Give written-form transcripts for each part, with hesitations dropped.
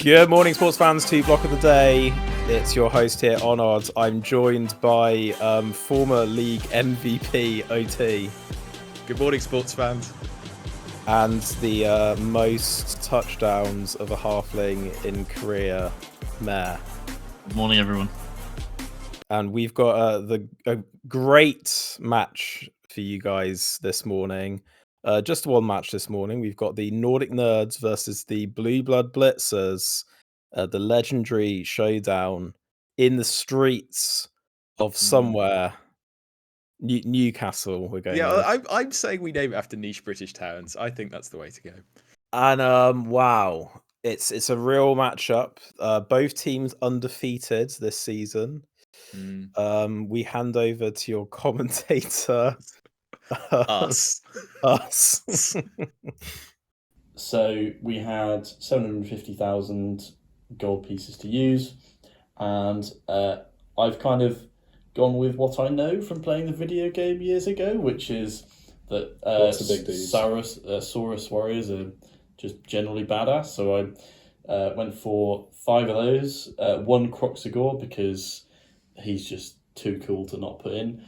Good morning, sports fans. To Block of the Day. It's your host here, Onod. I'm joined by former league MVP OT. Good morning, sports fans. And the most touchdowns of a halfling in Korea, Mare. Good morning, everyone. And we've got a great match for you guys this morning. Just one match this morning. We've got the Nordic Nerds versus the Blue Blood Blitzers. The legendary showdown in the streets of somewhere. Newcastle, we're going with. I'm saying we name it after niche British towns. I think that's the way to go. And wow, it's a real matchup. Both teams undefeated this season. We hand over to your commentator. Us. So we had 750,000 gold pieces to use, and I've kind of gone with what I know from playing the video game years ago, which is that Saurus warriors are just generally badass. So I went for 5 of those, 1 Croxagore because he's just too cool to not put in,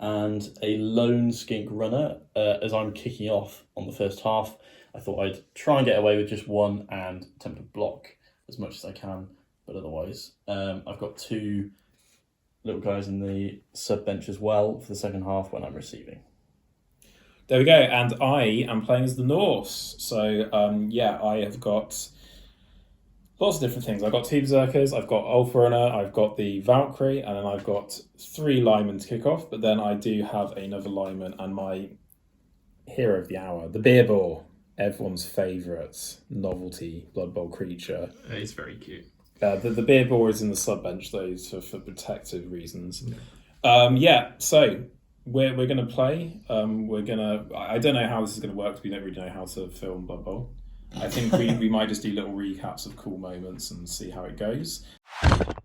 and a lone skink runner as I'm kicking off on the first half. I thought I'd try and get away with just 1 and attempt to block as much as I can, but otherwise I've got 2 little guys in the sub bench as well for the second half when I'm receiving. There we go, and I am playing as the Norse. So I have got lots of different things. I've got 2 Berserkers, I've got Ulfrunner, I've got the Valkyrie, and then I've got 3 linemen to kick off, but then I do have another lineman and my hero of the hour, the Beer Boar, everyone's favourite novelty Blood Bowl creature. He's very cute. The Beer Boar is in the sub bench though for protective reasons. So we're going to play. I don't know how this is going to work because we don't really know how to film Blood Bowl. I think we might just do little recaps of cool moments and see how it goes. The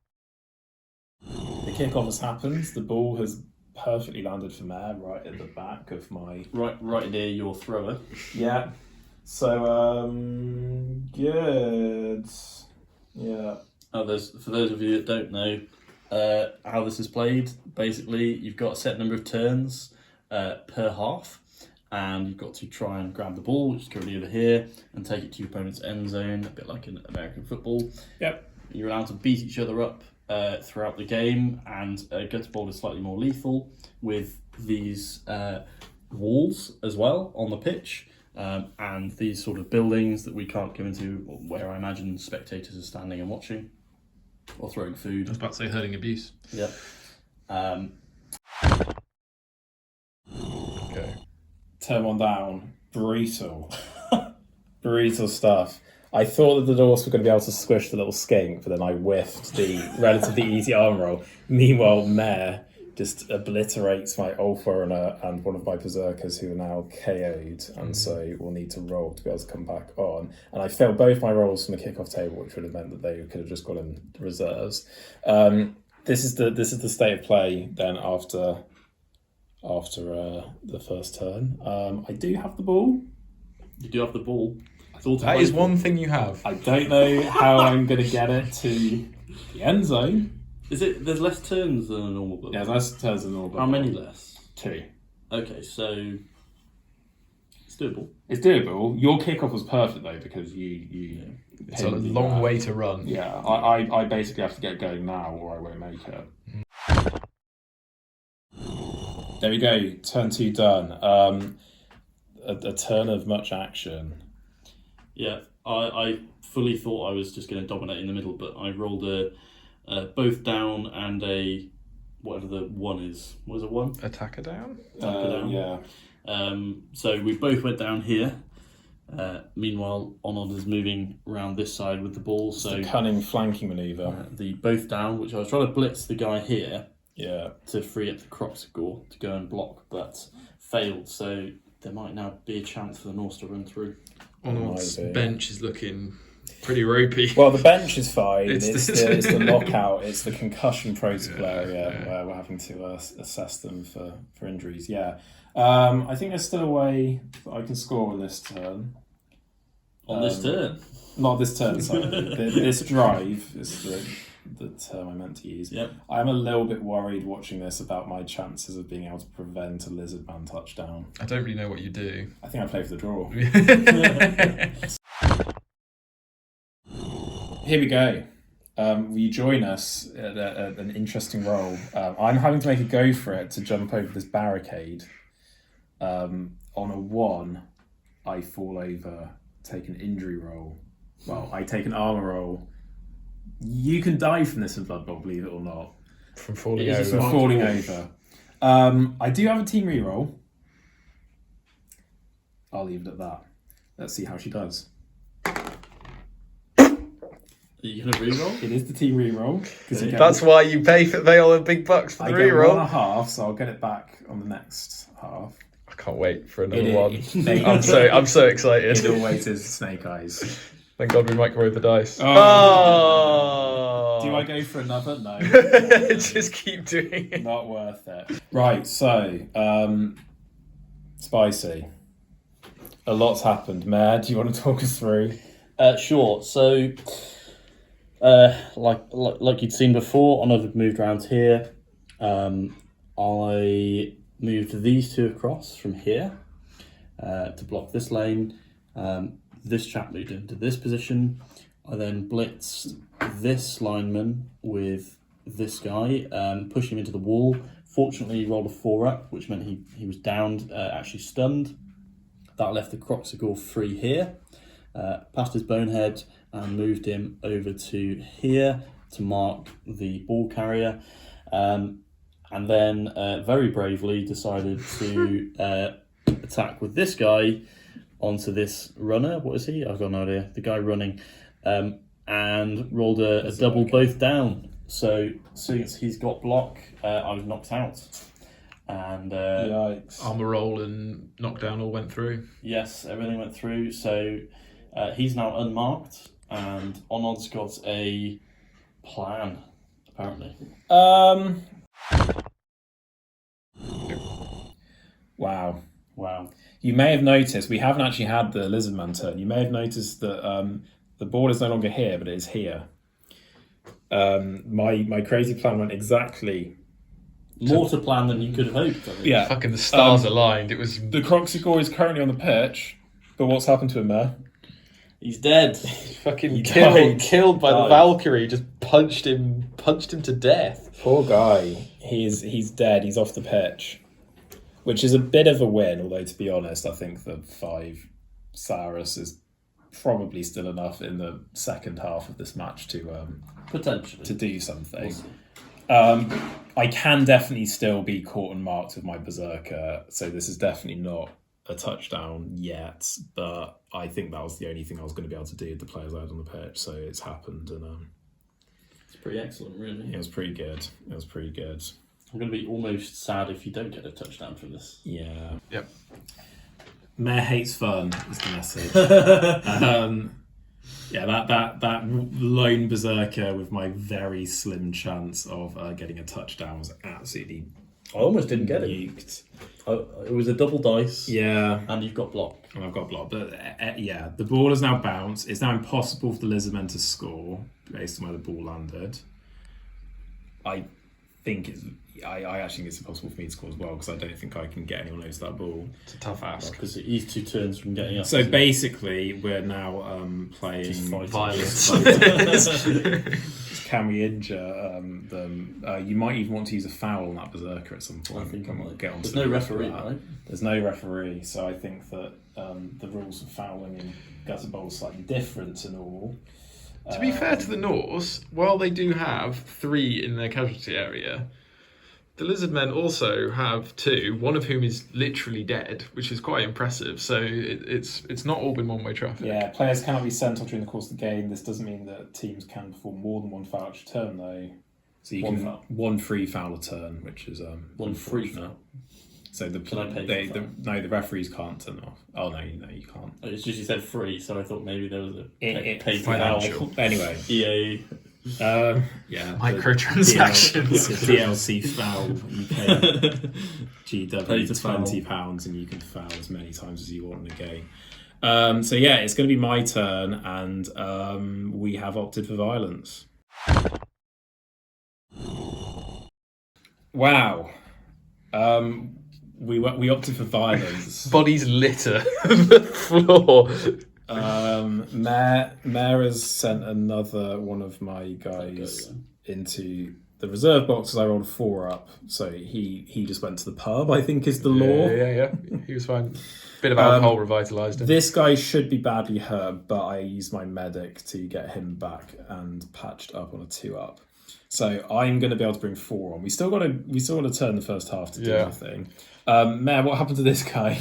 kickoff has happened. The ball has perfectly landed for Mare right at the back of my... Right near your thrower. Yeah. So, good. Yeah. For those of you that don't know how this is played, basically you've got a set number of turns per half, and you've got to try and grab the ball, which is currently over here, and take it to your opponent's end zone, a bit like in American football. Yep. You're allowed to beat each other up throughout the game, and Gutterbowl is slightly more lethal with these walls as well on the pitch, and these sort of buildings that we can't go into, where I imagine spectators are standing and watching, or throwing food. I was about to say hurling abuse. Yeah. Okay. Turn 1 down. Brutal. Brutal stuff. I thought that the Norse were going to be able to squish the little skink, but then I whiffed the relatively easy arm roll. Meanwhile, Mare just obliterates my Ulfrunner and one of my Berserkers who are now KO'd, and so will need to roll to be able to come back on. And I failed both my rolls from the kickoff table, which would have meant that they could have just got in reserves. This is the state of play then after the first turn. I do have the ball. You do have the ball. That is one thing you have. I don't know how I'm going to get it to the end zone. Is it? There's less turns than a normal Blood Bowl? Yeah, less turns than normal. How many less? 2. Okay, so it's doable. It's doable. Your kickoff was perfect though because you It's a long way to run. Yeah, I basically have to get going now or I won't make it. There we go. Turn 2 done. A turn of much action. Yeah, I fully thought I was just going to dominate in the middle, but I rolled a both down and a whatever the 1 is. What is a 1? Attacker down? Attacker down. Yeah. So we both went down here. Meanwhile, Onod is moving around this side with the ball. It's so a cunning flanking manoeuvre. The both down, which I was trying to blitz the guy here. Yeah. To free up the Croxagore to go and block, but failed. So there might now be a chance for the Norse to run through. Onod's bench is looking pretty ropey. Well, the bench is fine. It's the lockout. It's the concussion protocol area where we're having to assess them for injuries. Yeah. I think there's still a way that I can score on this turn. On this turn. Not this turn, sorry. This drive is the term I meant to use. Yep. I'm a little bit worried watching this about my chances of being able to prevent a Lizardman touchdown. I don't really know what you do. I think I play for the draw. Here we go. Will you join us at an interesting roll? I'm having to make a go for it to jump over this barricade. On a 1, I fall over, take an injury roll. Well, I take an armor roll. You can die from this in Blood Bowl, believe it or not. From falling From over. falling over. I do have a team reroll. I'll leave it at that. Let's see how she does. Are you going to reroll? It is the team reroll. That's why you pay all the big bucks for I the get reroll. 1.5, so I'll get it back on the next half. I can't wait for another one. I'm I'm so excited. It always is Snake Eyes. Thank God we microwave the dice. Oh. Do I go for another? No. Just keep doing it. Not worth it. Right, so, spicy. A lot's happened. Mare, do you want to talk us through? Sure. So, like you'd seen before, I've moved around here. I moved these two across from here to block this lane. This chap moved into this position. I then blitzed this lineman with this guy, pushed him into the wall. Fortunately, he rolled a 4 up, which meant he was downed, actually stunned. That left the Croxagore free here. Passed his bonehead and moved him over to here to mark the ball carrier. And then very bravely decided to attack with this guy onto this runner. What is he? I've got no idea. The guy running. And rolled a double both down. So since he's got block, I was knocked out. And Yikes. Armor roll and knockdown all went through. yes, everything went through. So he's now unmarked, and Onod's got a plan, apparently. Wow. Wow. You may have noticed, we haven't actually had the Lizardman turn. You may have noticed that the board is no longer here, but it is here. My crazy plan went exactly... More to plan than you could have hoped, I think. Yeah. Fucking the stars aligned. It was The Croxagore is currently on the pitch, but what's happened to him there? He's dead. fucking died. killed by the Died. Valkyrie. Just punched him to death. Poor guy. He's dead. He's off the pitch. Which is a bit of a win, although to be honest, I think the 5 Saurus is probably still enough in the second half of this match to Potentially. to do something. We'll see. I can definitely still be caught and marked with my Berserker, so this is definitely not a touchdown yet, but I think that was the only thing I was going to be able to do with the players I had on the pitch, so it's happened, and It's pretty excellent, really. it was pretty good. It was pretty good. I'm going to be almost sad if you don't get a touchdown from this. Yeah. Yep. Mayor hates fun is the message. Yeah, that lone Berserker with my very slim chance of getting a touchdown was absolutely I almost didn't get it. nuked. It was a double dice. Yeah. And you've got block. And I've got blocked. But yeah, the ball has now bounced. It's now impossible for the Lizardmen to score based on where the ball landed. I actually think it's impossible for me to score as well because I don't think I can get anyone over to that ball. It's a tough ask. Because he's 2 turns from getting up. So basically, we're now playing Just fighting. Violence. Can we injure them? You might even want to use a foul on that Berserker at some point. I think I might. Get on There's to no referee, that. right? There's no referee, so I think that the rules of fouling in Gutterbowl are slightly different to normal. To be fair to the Norse, while they do have 3 in their casualty area, the Lizardmen also have 2, one of whom is literally dead, which is quite impressive. So it's not all been one-way traffic. Yeah, players cannot be sent off during the course of the game. This doesn't mean that teams can perform more than one foul each turn, though. So you One can foul. one free foul a turn, which is One free unfortunate. foul. So Can I pay for the referees can't turn off. Oh no, you can't. It's just you said free, so I thought maybe there was a It pay financial. Anyway, EA. yeah, Microtransactions. The DLC foul. You pay Pay GW to foul. £20 and you can foul as many times as you want in a game. So yeah, it's going to be my turn, and we have opted for violence. Wow. We opted for violence. Bodies litter the floor. Mayor has sent another one of my guys into the reserve box as I rolled a 4 up. So he just went to the pub, I think is the law. Yeah. He was fine. Bit of alcohol revitalised him. This guy should be badly hurt, but I used my medic to get him back and patched up on a 2 up. So I'm going to be able to bring 4 on. We still got to turn the first half to do anything. Mayor, what happened to this guy?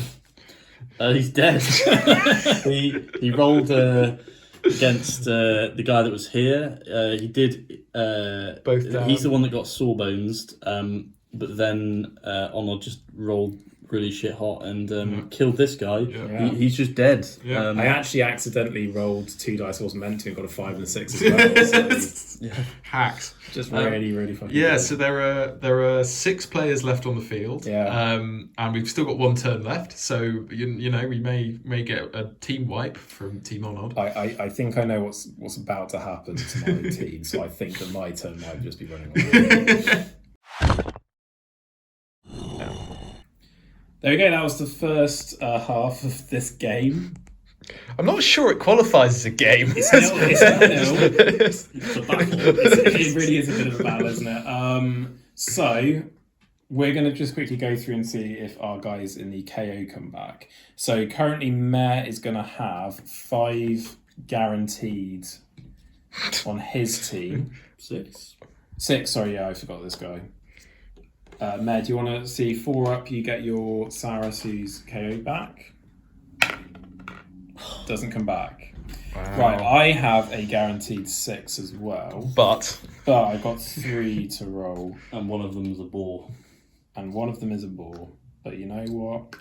He's dead. he rolled against the guy that was here. He did. Both down. He's the one that got sawbonesed. But then Honor just rolled really shit hot and killed this guy. Yeah. He's just dead. Yeah. I actually accidentally rolled 2 dice I wasn't meant to and got a 5 and a 6 as well. So Hacks. just really fucking Yeah, good. so there are 6 players left on the field. Yeah. And we've still got 1 turn left. So you know we may get a team wipe from Team Onod. I think I know what's about to happen to my team, so I think that my turn might just be running away. There we go, that was the first half of this game. I'm not sure it qualifies as a game. It's a battle. It really is a bit of a battle, isn't it? So we're going to just quickly go through and see if our guys in the KO come back. So currently Mayor is going to have 5 guaranteed on his team. 6. 6, sorry, yeah, I forgot this guy. Mayor, do you want to see 4 up? You get your Saras who's KO back. Doesn't come back. Wow. Right, I have a guaranteed 6 as well. But I've got 3 to roll. And one of them is a boar. And one of them is a boar. But you know what?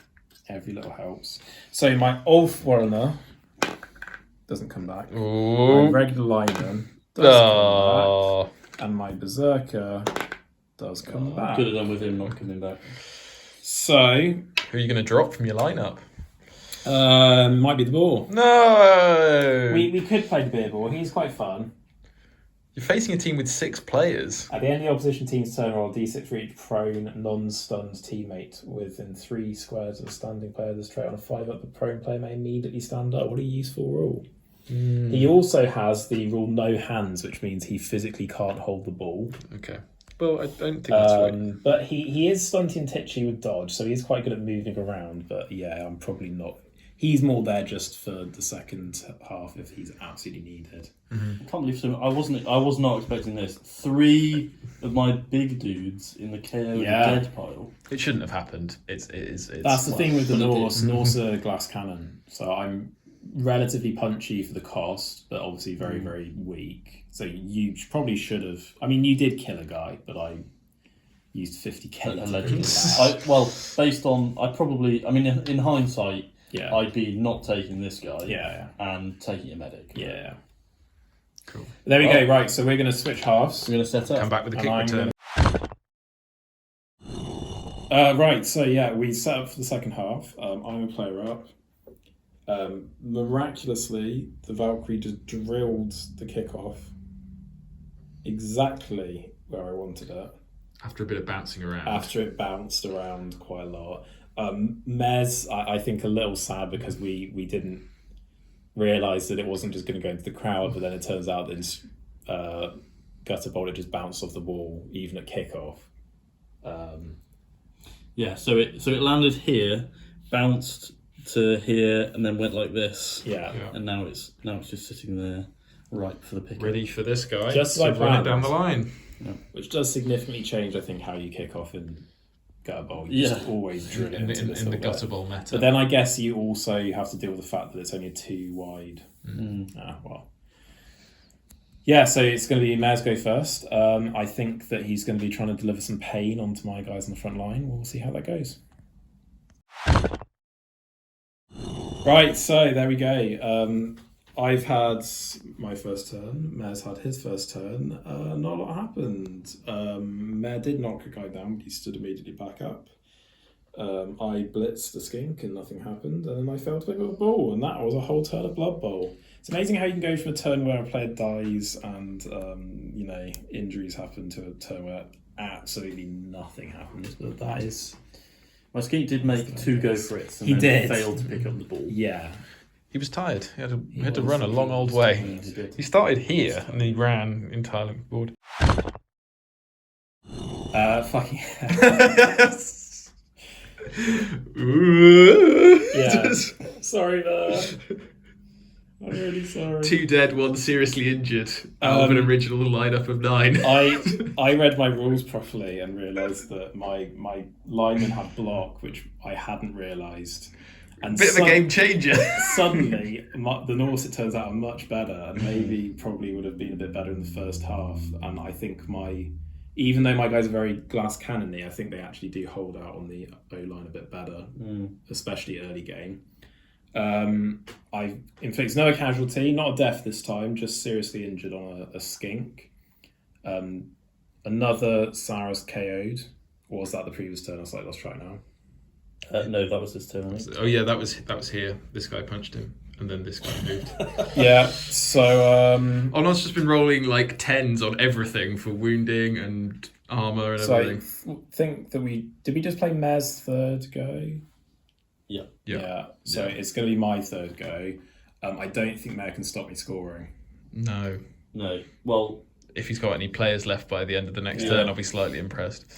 Every little helps. So my Ulf Warrener doesn't come back. My regular lineman does come back. And my Berserker does come back. Could have done with him not coming back. So who are you going to drop from your lineup? might be the boar. No. We could play the beer ball. He's quite fun. You're facing a team with 6 players. At the end of the opposition team's turn, roll d6 for each prone, non-stunned teammate within 3 squares of a standing player. This trait on a 5 up, the prone player may immediately stand up. What a useful rule. He also has the rule no hands, which means he physically can't hold the ball. Okay. Well, I don't think that's right. But he is stunty and titchy with dodge, so he's quite good at moving around. But yeah, I'm probably not. He's more there just for the second half if he's absolutely needed. I can't believe so. I was not expecting this. 3 of my big dudes in the KO dead pile. It shouldn't have happened. It's That's the thing with the but it Norse. did. Norse are glass cannon, so I'm relatively punchy for the cost, but obviously very, very weak. So you probably should have. I mean, you did kill a guy, but I used 50k. Well, based on, in hindsight, Yeah. I'd be not taking this guy. Yeah. And taking a medic. Yeah. Cool. There we go. Right, so we're going to switch halves. We're going to set up. Come back with a kick And return. Right, so yeah, we set up for the second half. I'm a player up. Miraculously, the Valkyrie just drilled the kickoff exactly where I wanted it. After a bit of bouncing around. After it bounced around quite a lot. Mez, I think a little sad because we didn't realise that it wasn't just going to go into the crowd, but then it turns out that this Gutterbowl just bounced off the wall even at kickoff. Yeah, so it landed here, bounced to here, and then went like this. Yeah. And now it's just sitting there, ripe for the pick. Ready for this guy. Just so like run it planned. down the line. Which does significantly change, I think, how you kick off in Gutterbowl. You just always drill it In into this the little bit. Gutterbowl meta. But then I guess you also have to deal with the fact that it's only 2 wide. Well. Yeah, so it's going to be Mares go first. I think that he's going to be trying to deliver some pain onto my guys on the front line. We'll see how that goes. Right, so there we go. I've had my first turn. Mare's had his first turn. Not a lot happened. Mare did knock a guy down, but he stood immediately back up. I blitzed the skink and nothing happened, and then I failed to pick up the ball, and that was a whole turn of Blood Bowl. It's amazing how you can go from a turn where a player dies and injuries happen to a turn where absolutely nothing happens. But that is. My skink did make 2 go for it, and He then did. failed to pick up the ball. Yeah. He was tired. He had to run a long old way. He started here and then he ran entirely board. Fucking. Yeah. Sorry there. I'm really sorry. 2 dead, 1 seriously injured out of an original lineup of 9. I read my rules properly and realised that my lineman had block, which I hadn't realised. And Bit of a game changer. Suddenly, the Norse, it turns out, are much better, and maybe probably would have been a bit better in the first half. And I think even though my guys are very glass cannony, I think they actually do hold out on the O-line a bit better, especially early game. I inflicted no casualty, not a death this time, just seriously injured on a skink. Another Saras KO'd. Or was that the previous turn? I was like, let's try it now. No, that was his turn. Oh yeah, that was here. This guy punched him, and then this guy moved. Yeah. So Onod's just been rolling like 10s on everything for wounding and armor and everything. I think that did we just play Mez third go? Yeah. So it's going to be my third go. I don't think Mez can stop me scoring. No. Well, if he's got any players left by the end of the next turn, I'll be slightly impressed.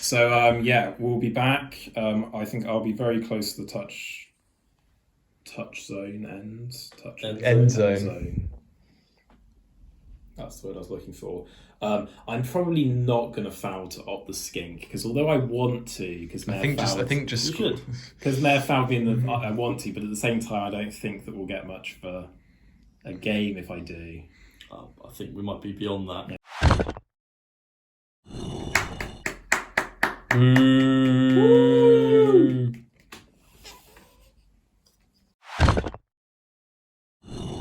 So we'll be back. I think I'll be very close to the touch zone end zone. That's the word I was looking for. I'm probably not going to foul to opt the skink because although I want to, because I think just because Mayor fouled me in the I want to, but at the same time I don't think that we'll get much of a game if I do. I think we might be beyond that. Yeah. Woo!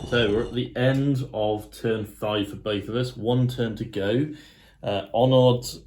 So we're at the end of turn 5 for both of us. 1 turn to go. Onod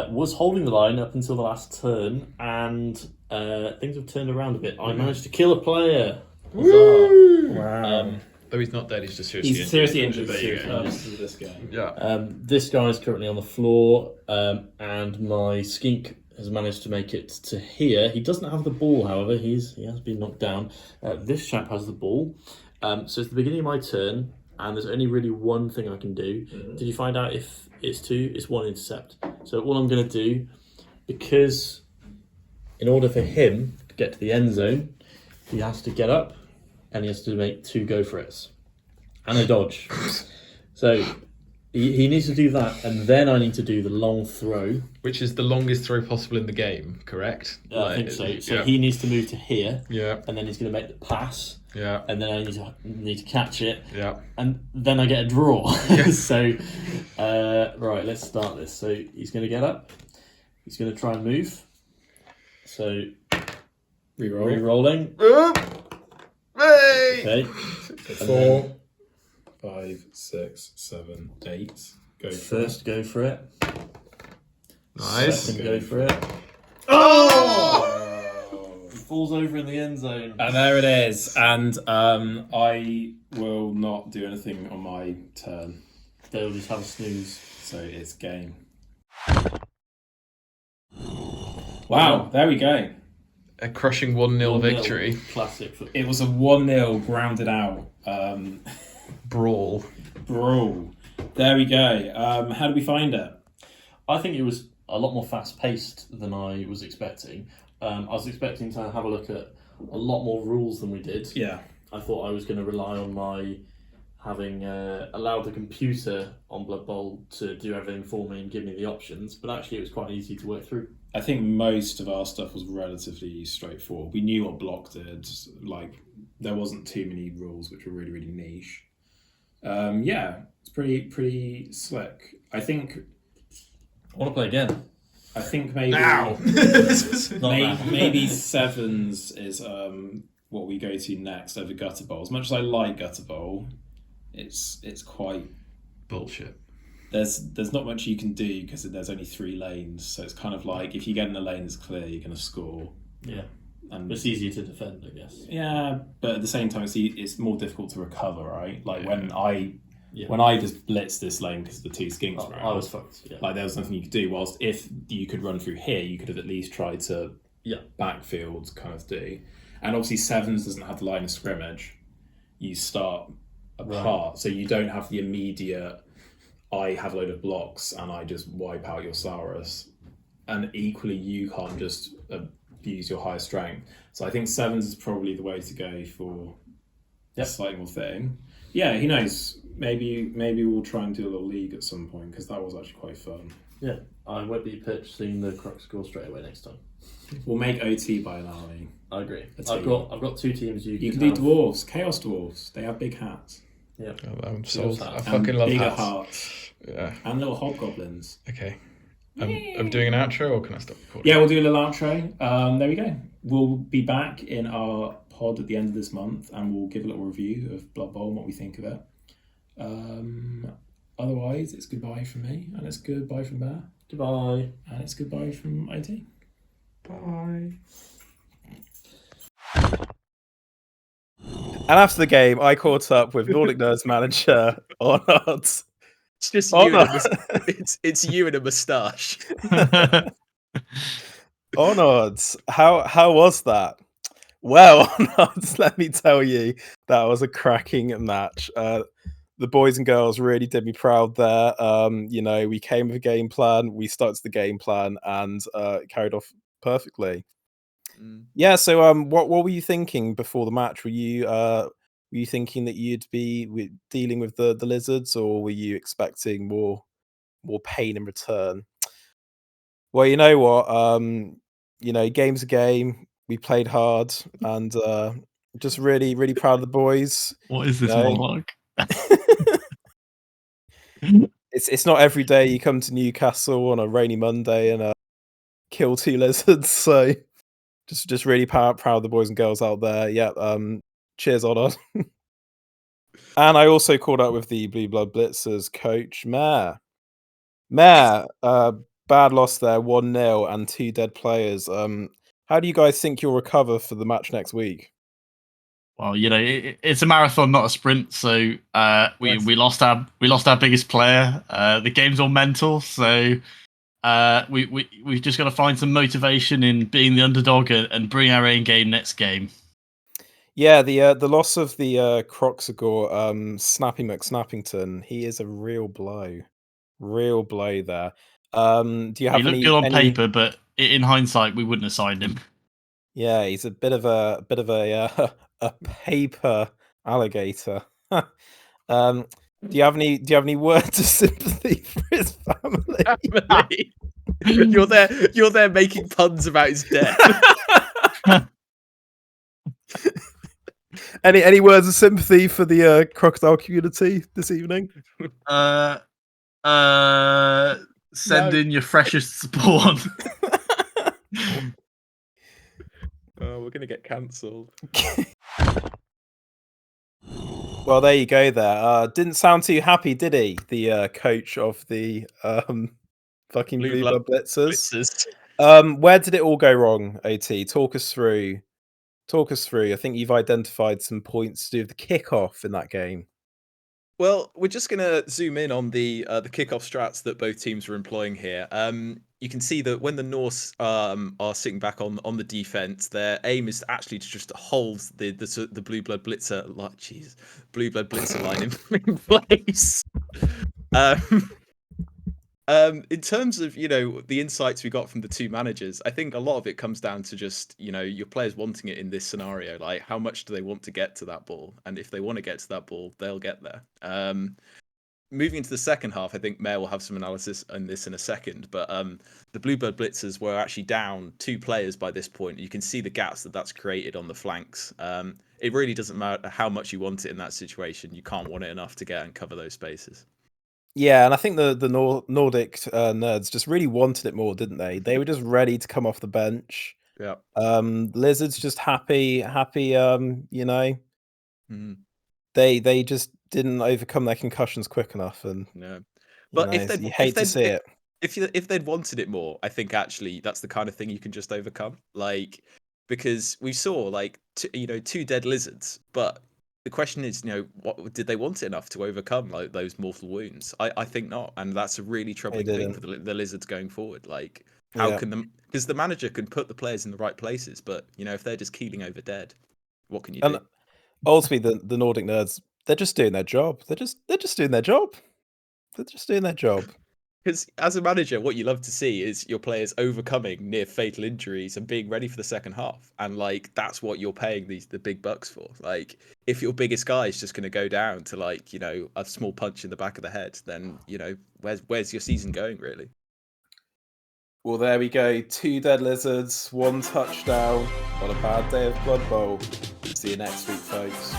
was holding the line up until the last turn, and things have turned around a bit. I managed to kill a player. Wow. Though he's not dead, he's just seriously injured. Seriously injured. There you go. This game. Yeah. This guy is currently on the floor, and my skink has managed to make it to here. He doesn't have the ball, however. He has been knocked down. This chap has the ball. So it's the beginning of my turn, and there's only really one thing I can do. Did you find out if it's 2? It's 1 intercept. So all I'm going to do, because in order for him to get to the end zone, he has to get up, and he has to make 2 go for it. And a dodge. So he needs to do that, and then I need to do the long throw. Which is the longest throw possible in the game, correct? I think so. So he needs to move to here, and then he's going to make the pass. Yeah. And then I need to catch it. Yeah. And then I get a draw. Yeah. So, right, let's start this. So he's going to get up. He's going to try and move. So, re-rolling. Hey! Okay. 4, 5, 6, 7, 8. Go First, go for it. Nice. Second, go for it. Oh! Falls over in the end zone. And there it is. And I will not do anything on my turn. They'll just have a snooze. So it's game. Wow, there we go. A crushing 1-0 victory. Classic. It was a 1-0 grounded out Brawl. There we go. How did we find it? I think it was a lot more fast-paced than I was expecting. I was expecting to have a look at a lot more rules than we did. Yeah. I thought I was going to rely on my having allowed the computer on Blood Bowl to do everything for me and give me the options, but actually it was quite easy to work through. I think most of our stuff was relatively straightforward. We knew what block did. Like, there wasn't too many rules which were really, really niche. Yeah, it's pretty slick. I want to play again. I think maybe Now! maybe sevens is what we go to next over Gutterbowl. As much as I like Gutterbowl, it's quite bullshit. There's not much you can do because there's only 3 lanes, so it's kind of like if you get in a lane that's clear, you're going to score. Yeah. And It's easier to defend, I guess. yeah, but at the same time, it's more difficult to recover, right? Like when I just blitzed this lane because the 2 skinks were out, I was fucked. Yeah. Like there was nothing you could do. Whilst if you could run through here, you could have at least tried to backfield kind of do. And obviously sevens doesn't have the line of scrimmage. You start apart, so you don't have the immediate. I have a load of blocks and I just wipe out your Saurus. And equally, you can't just abuse your high strength. So I think sevens is probably the way to go for a slightly more thing. Yeah, who knows? Maybe we'll try and do a little league at some point because that was actually quite fun. Yeah, I won't be purchasing the Croc score straight away next time. We'll make OT by an army. I agree. I've got 2 teams you can do dwarves, chaos dwarves. They have big hats. Yeah, I'm sold. I fucking love bigger hats. Hearts. Yeah, and little hobgoblins. Okay. Are we doing an outro or can I stop recording? Yeah, we'll do a little outro. There we go. We'll be back in our pod at the end of this month and we'll give a little review of Blood Bowl and what we think of it. Otherwise, it's goodbye from me and it's goodbye from Bear. Goodbye. And it's goodbye from OT. Bye. And after the game, I caught up with Nordic Nerds manager Arnold. It's just you. It's you and a moustache. Arnold, how was that? Well, Arnold, let me tell you, that was a cracking match. The boys and girls really did me proud there. We came with a game plan, we stuck to the game plan, and it carried off perfectly. Yeah. So, what were you thinking before the match? Were you thinking that you'd be dealing with the lizards, or were you expecting more pain in return? Well, you know what? Game's a game. We played hard, and just really, really proud of the boys. What is this monologue? It's not every day you come to Newcastle on a rainy Monday and kill 2 lizards. So just really proud of the boys and girls out there. Yeah. Cheers, Odd. And I also called up with the Blue Blood Blitzers coach, Mayor. Bad loss there, 1-0 and 2 dead players. How do you guys think you'll recover for the match next week? Well, it's a marathon, not a sprint. So we lost our biggest player. The game's all mental, so we've just got to find some motivation in being the underdog and bring our A game next game. Yeah, the loss of the Croxagore, Snappy McSnappington, he is a real blow there. Do you have he looked good on paper, but in hindsight, we wouldn't have signed him. Yeah, he's a bit of a a paper alligator. Do you have any words of sympathy for his family? You're there making puns about his death. Any words of sympathy for the crocodile community this evening? Send in your freshest spawn. Oh, we're gonna get cancelled. Well, there you go. There didn't sound too happy, did he? The coach of the fucking Blue Blood Blitzers. Where did it all go wrong? OT, talk us through. I think you've identified some points to do with the kickoff in that game. Well, we're just going to zoom in on the kickoff strats that both teams are employing here. You can see that when the Norse are sitting back on the defense, their aim is actually to just hold the Blue Blood Blitzer, Blue Blood Blitzer line in place. In terms of the insights we got from the 2 managers, I think a lot of it comes down to just your players wanting it in this scenario. Like, how much do they want to get to that ball? And if they want to get to that ball, they'll get there. Moving into the second half, I think Mayor will have some analysis on this in a second. But the Blue Blood Blitzers were actually down 2 players by this point. You can see the gaps that's created on the flanks. It really doesn't matter how much you want it in that situation. You can't want it enough to get and cover those spaces. Yeah, and I think the Nordic nerds just really wanted it more, didn't they? They were just ready to come off the bench. Yeah. Lizards just happy. They just didn't overcome their concussions quick enough, and but you hate to see it. If they'd wanted it more, I think actually that's the kind of thing you can just overcome. Like, because we saw like two dead lizards, but the question is, what did they want it enough to overcome like those mortal wounds? I think not, and that's a really troubling thing for the lizards going forward. Like, how can because the manager can put the players in the right places, but if they're just keeling over dead, what can you do? Ultimately, the Nordic Nerds, they're just doing their job. They're just doing their job. They're just doing their job. Because as a manager, what you love to see is your players overcoming near fatal injuries and being ready for the second half. And like that's what you're paying the big bucks for. Like if your biggest guy is just going to go down to like a small punch in the back of the head, then where's your season going really? Well, there we go. 2 dead lizards, 1 touchdown on a bad day of Blood Bowl. See you next week, folks.